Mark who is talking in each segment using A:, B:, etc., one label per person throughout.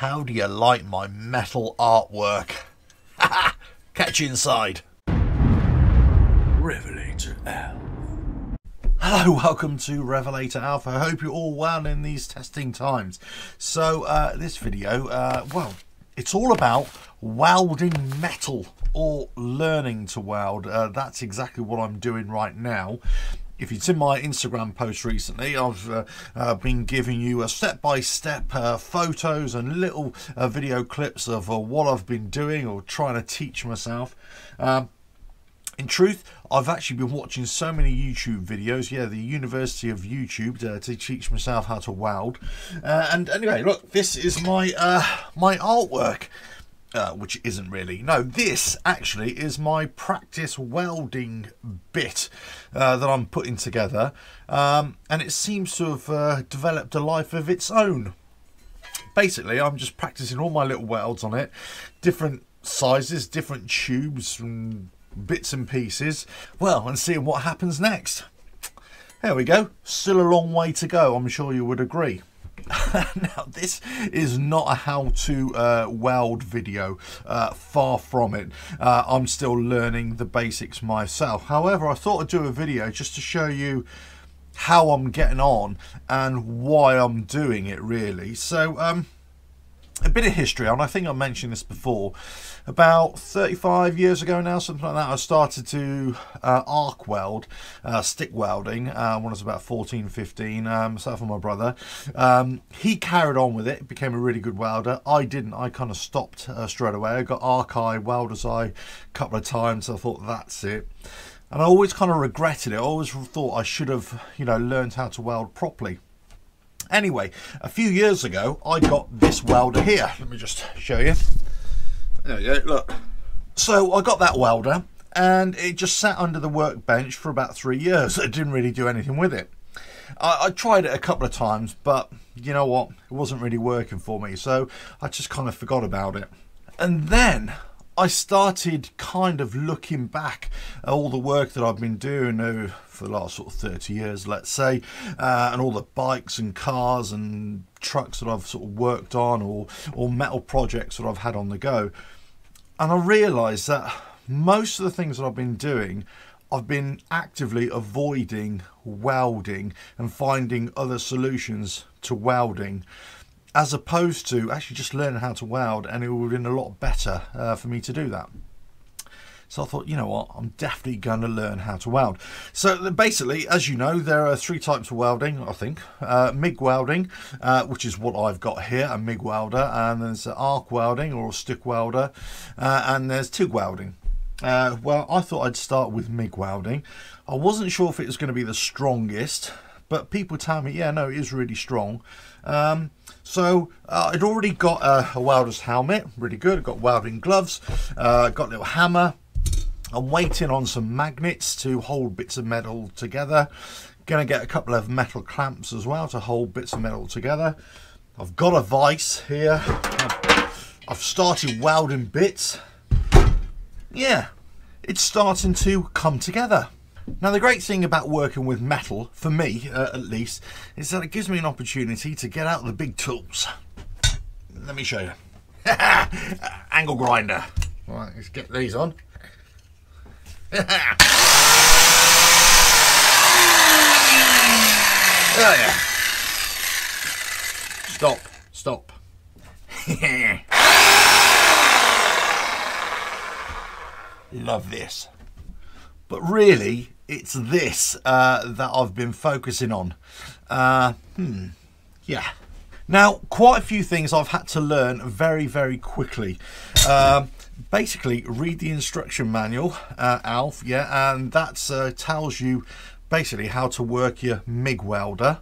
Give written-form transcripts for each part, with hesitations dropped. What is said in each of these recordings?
A: How do you like my metal artwork? Catch you inside.
B: RevelatorAlf.
A: Hello, welcome to RevelatorAlf. I hope you're all well in these testing times. So this video, well, it's all about welding metal or learning to weld. That's exactly what I'm doing right now. If you've seen my Instagram post recently, I've been giving you a step-by-step photos and little video clips of what I've been doing or trying to teach myself. In truth, I've actually been watching so many YouTube videos, the University of YouTube, to teach myself how to weld. And anyway, look, this is my my artwork. Which isn't really. No, this actually is my practice welding bit that I'm putting together, and it seems to have developed a life of its own. Basically, I'm just practicing all my little welds on it, different sizes, different tubes and bits and pieces, well, and seeing what happens next. There we go. Still a long way to go, I'm sure you would agree. Now, this is not a how-to weld video, far from it. I'm still learning the basics myself. However, I thought I'd do a video just to show you how I'm getting on and why I'm doing it, really. So, a bit of history, and I think I mentioned this before. About 35 years ago now, something like that, I started to arc weld, stick welding, when I was about 14, 15, myself and my brother. He carried on with it, became a really good welder. I didn't, I kind of stopped straight away. I got arc eye, welder's eye a couple of times, so I thought that's it. And I always kind of regretted it. I always thought I should have, learned how to weld properly. Anyway, a few years ago, I got this welder here. Let me just show you. There you go, look. So I got that welder, and it just sat under the workbench for about 3 years. I didn't really do anything with it. I tried it a couple of times, but you know what? It wasn't really working for me, so I just kind of forgot about it. And then I started kind of looking back at all the work that I've been doing for the last sort of 30 years, let's say, and all the bikes and cars and trucks that I've sort of worked on, or metal projects that I've had on the go. And I realised that most of the things that I've been doing, I've been actively avoiding welding and finding other solutions to welding, as opposed to actually just learning how to weld, and it would have been a lot better for me to do that. So I thought, you know what, I'm definitely going to learn how to weld. So basically, as you know, there are 3 types of welding, I think. Mig welding, which is what I've got here, a MIG welder, and there's arc welding or a stick welder, and there's TIG welding. Well, I thought I'd start with MIG welding. I wasn't sure if it was going to be the strongest, but people tell me, yeah, no, it is really strong. So I'd already got a welder's helmet, really good. I've got welding gloves, got a little hammer. I'm waiting on some magnets to hold bits of metal together. Going to get a couple of metal clamps as well to hold bits of metal together. I've got a vise here. I've started welding bits. Yeah, it's starting to come together. Now, the great thing about working with metal, for me at least, is that it gives me an opportunity to get out the big tools. Let me show you. Angle grinder. All right, let's get these on. Oh yeah. Stop. Love this. But really, it's this that I've been focusing on. Yeah. Now, quite a few things I've had to learn very, very quickly. Basically, read the instruction manual, ALF, and that tells you basically how to work your MIG welder.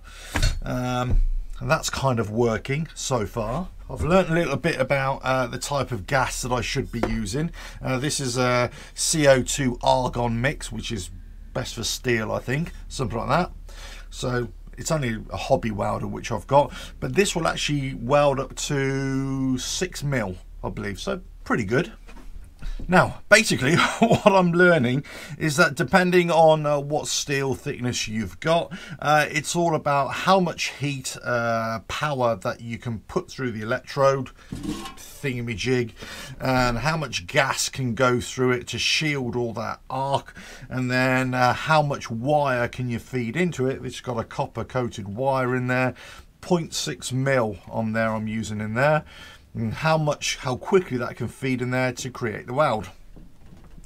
A: And that's kind of working so far. I've learnt a little bit about the type of gas that I should be using. This is a CO2 argon mix, which is best for steel, I think, something like that. So it's only a hobby welder which I've got, but this will actually weld up to 6 mil, I believe, so pretty good. Now, basically, what I'm learning is that depending on what steel thickness you've got, it's all about how much heat, power that you can put through the electrode thingamajig, and how much gas can go through it to shield all that arc, and then how much wire can you feed into it. It's got a copper coated wire in there, 0.6 mil on there I'm using in there, and how quickly that can feed in there to create the weld.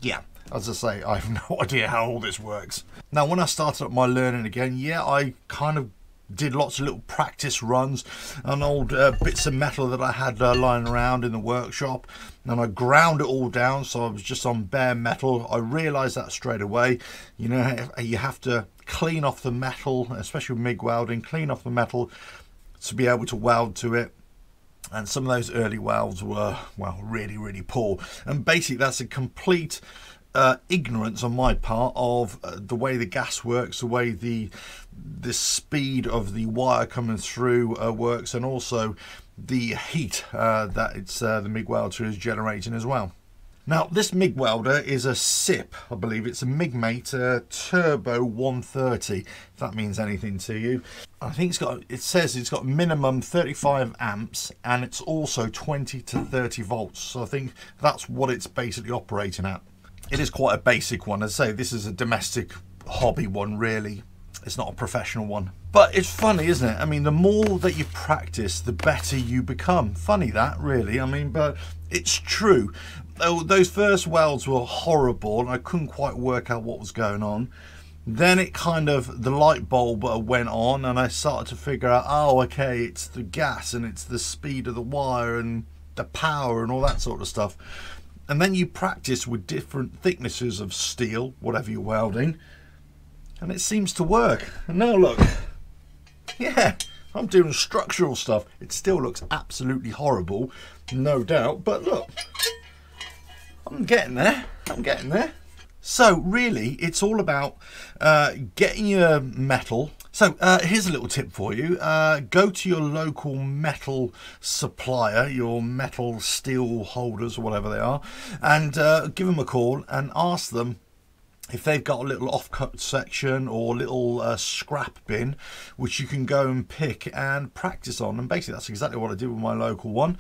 A: Yeah, as I say, I have no idea how all this works. Now, when I started up my learning again, yeah, I kind of did lots of little practice runs on old bits of metal that I had lying around in the workshop, and I ground it all down so I was just on bare metal. I realized that straight away. You know, you have to clean off the metal, especially with MIG welding, clean off the metal to be able to weld to it. And some of those early welds were, well, really poor. And basically that's a complete ignorance on my part of the way the gas works, the way the speed of the wire coming through works, and also the heat that the MIG welder is generating as well. Now, this MIG welder is a SIP, I believe. It's a MIGmate Turbo 130, if that means anything to you. I think it says it's got minimum 35 amps, and it's also 20 to 30 volts. So I think that's what it's basically operating at. It is quite a basic one. As I say, this is a domestic hobby one, really. It's not a professional one. But it's funny, isn't it? I mean, the more that you practice, the better you become. Funny that, really. I mean, but it's true. Those first welds were horrible, and I couldn't quite work out what was going on. Then it kind of, the light bulb went on, and I started to figure out, oh, okay, it's the gas, and it's the speed of the wire, and the power, and all that sort of stuff. And then you practice with different thicknesses of steel, whatever you're welding, and it seems to work. And now look, yeah, I'm doing structural stuff. It still looks absolutely horrible, no doubt, but look, I'm getting there. I'm getting there. So really, it's all about getting your metal. So here's a little tip for you. Go to your local metal supplier, your metal steel holders or whatever they are, and give them a call and ask them if they've got a little offcut section or a little scrap bin which you can go and pick and practice on. And basically that's exactly what I did with my local one.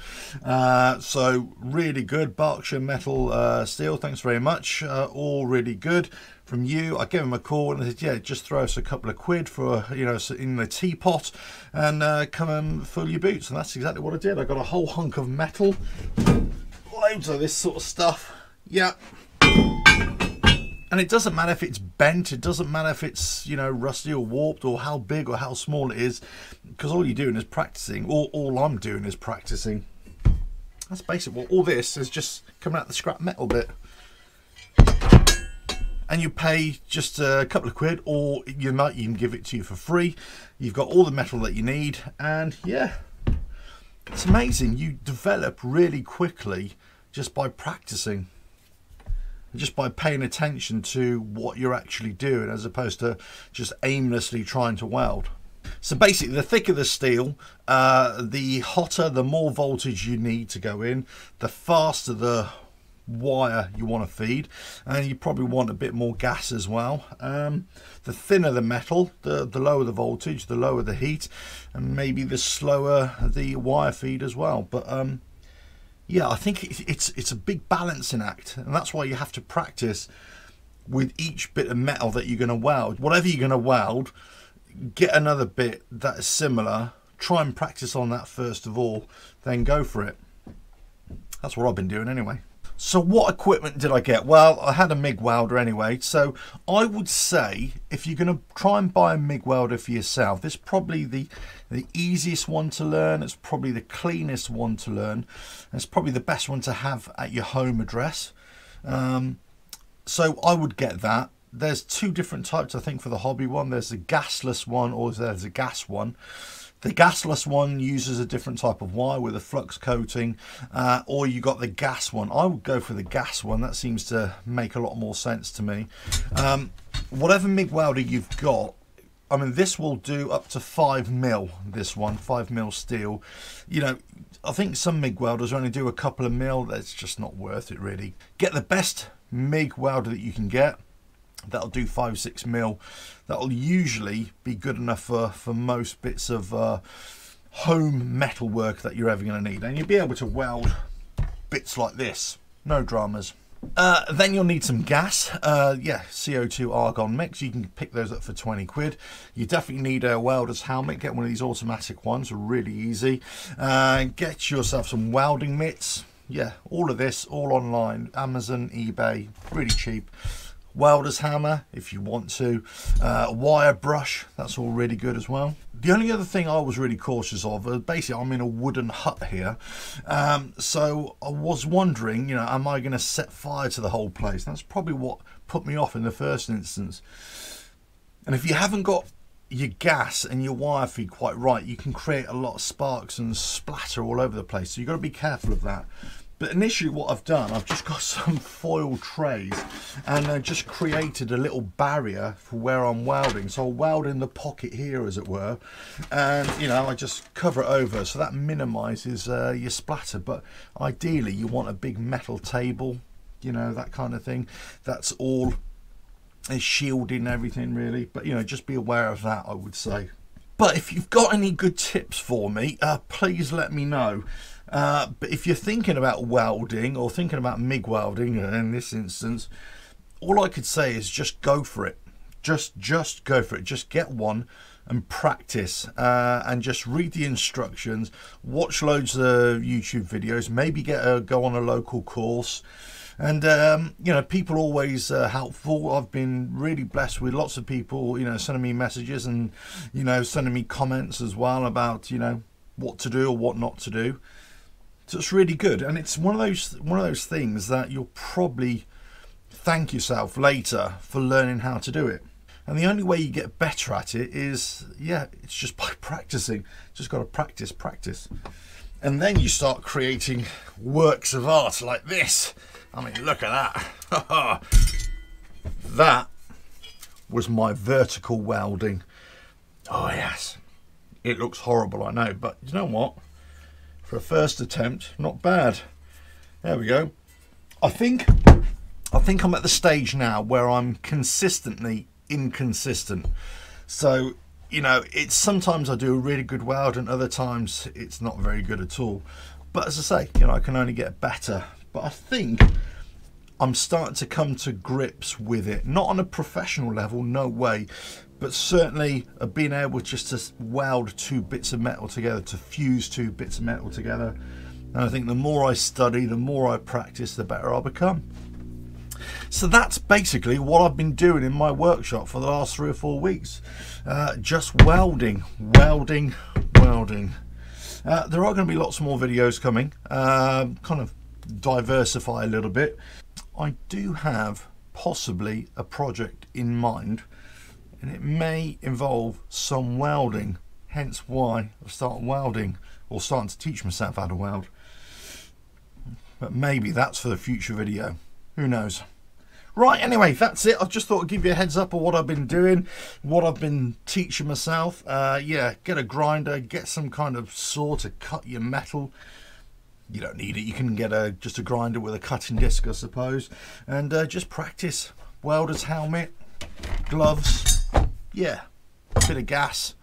A: So really good Berkshire metal steel, thanks very much. All really good from you. I gave them a call and they said, yeah, just throw us a couple of quid for, you know, in the teapot, and come and fill your boots. And that's exactly what I did. I got a whole hunk of metal, loads of this sort of stuff. Yeah. And it doesn't matter if it's bent, it doesn't matter if it's, you know, rusty or warped, or how big or how small it is, because all you're doing is practicing. All I'm doing is practicing. That's basically what all this is, just coming out the scrap metal bit. And you pay just a couple of quid, or you might even give it to you for free. You've got all the metal that you need, and yeah, it's amazing. You develop really quickly just by practicing. Just by paying attention to what you're actually doing, as opposed to just aimlessly trying to weld. So basically, the thicker the steel, the hotter, the more voltage you need to go in, the faster the wire you want to feed, and you probably want a bit more gas as well. The thinner the metal, the lower the voltage, the lower the heat, and maybe the slower the wire feed as well. But yeah, I think it's a big balancing act, and that's why you have to practice with each bit of metal that you're going to weld. Whatever you're going to weld, get another bit that is similar, try and practice on that first of all, then go for it. That's what I've been doing anyway. So what equipment did I get? Well, I had a MIG welder anyway, so I would say if you're going to try and buy a MIG welder for yourself, this is probably the easiest one to learn. It's probably the cleanest one to learn. It's probably the best one to have at your home address. So I would get that. There's two different types, I think, for the hobby one. There's a gasless one, or there's a gas one. The gasless one uses a different type of wire with a flux coating, or you got the gas one. I would go for the gas one. That seems to make a lot more sense to me. Whatever MIG welder you've got, I mean, this will do up to 5mm, this one, 5mm steel. You know, I think some MIG welders only do a couple of mil. That's just not worth it, really. Get the best MIG welder that you can get. That'll do 5-6mm. That'll usually be good enough for most bits of home metal work that you're ever going to need. And you'll be able to weld bits like this. No dramas. Then you'll need some gas. Yeah, CO2 argon mix. You can pick those up for 20 quid. You definitely need a welder's helmet. Get one of these automatic ones, really easy. Get yourself some welding mitts. Yeah, all of this, all online. Amazon, eBay, really cheap. Welder's hammer if you want to. Wire brush, that's all really good as well. The only other thing I was really cautious of, basically I'm in a wooden hut here, so I was wondering, you know, am I going to set fire to the whole place? That's probably what put me off in the first instance. And if you haven't got your gas and your wire feed quite right, you can create a lot of sparks and splatter all over the place, so you've got to be careful of that. But initially what I've done, I've just got some foil trays and I just created a little barrier for where I'm welding. So I'll weld in the pocket here, as it were, and you know, I just cover it over, so that minimises your splatter. But ideally you want a big metal table, you know, that kind of thing. That's all is shielding everything really, but you know, just be aware of that, I would say. But if you've got any good tips for me, please let me know. But if you're thinking about welding or thinking about MIG welding in this instance, all I could say is just go for it. Just go for it. Just get one and practice, and just read the instructions, watch loads of YouTube videos, maybe go on a local course. And you know, people always helpful. I've been really blessed with lots of people, you know, sending me messages and, you know, sending me comments as well about, you know, what to do or what not to do. So it's really good, and it's one of those things that you'll probably thank yourself later for learning how to do it. And the only way you get better at it is, yeah, it's just by practicing. Just got to practice. And then you start creating works of art like this. I mean, look at that. That was my vertical welding. Oh yes, it looks horrible, I know, but you know what? For a first attempt, not bad. There we go. I think I'm at the stage now where I'm consistently inconsistent. So, you know, it's sometimes I do a really good weld and other times it's not very good at all. But as I say, you know, I can only get better. But I think I'm starting to come to grips with it. Not on a professional level, no way. But certainly being able just to weld two bits of metal together, to fuse two bits of metal together. And I think the more I study, the more I practice, the better I'll become. So that's basically what I've been doing in my workshop for the last 3 or 4 weeks. Just welding. There are going to be lots more videos coming, kind of diversify a little bit. I do have possibly a project in mind, and it may involve some welding, hence why I've started welding, or starting to teach myself how to weld. But maybe that's for the future video, who knows. Right, anyway, that's it. I just thought I'd give you a heads up of what I've been doing, what I've been teaching myself. Yeah, get a grinder, get some kind of saw to cut your metal. You don't need it, you can get just a grinder with a cutting disc, I suppose, and just practice. Welder's helmet, gloves, yeah, a bit of gas,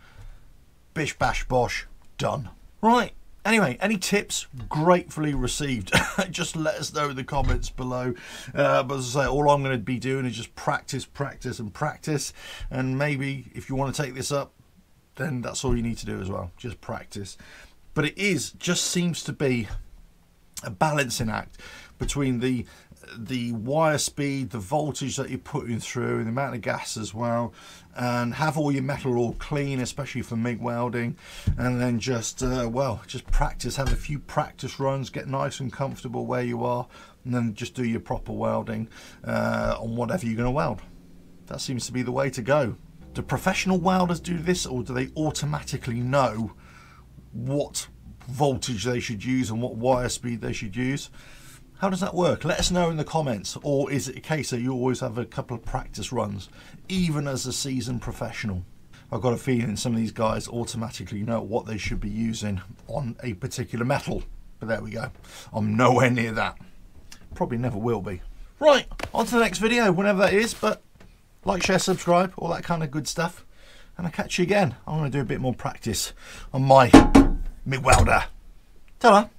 A: bish bash bosh, done. Right, anyway, any tips, gratefully received. Just let us know in the comments below. But as I say, all I'm going to be doing is just practice, and maybe if you want to take this up, then that's all you need to do as well, just practice. But it just seems to be a balancing act between the wire speed, the voltage that you're putting through, and the amount of gas as well, and have all your metal all clean, especially for MIG welding, and then just just practice, have a few practice runs, get nice and comfortable where you are, and then just do your proper welding on whatever you're going to weld. That seems to be the way to go. Do professional welders do this, or do they automatically know what voltage they should use and what wire speed they should use? How does that work? Let us know in the comments. Or is it a case that you always have a couple of practice runs, even as a seasoned professional? I've got a feeling some of these guys automatically know what they should be using on a particular metal. But there we go. I'm nowhere near that. Probably never will be. Right, on to the next video, whenever that is. But like, share, subscribe, all that kind of good stuff. And I'll catch you again. I'm going to do a bit more practice on my Mig Welder. Ta-da!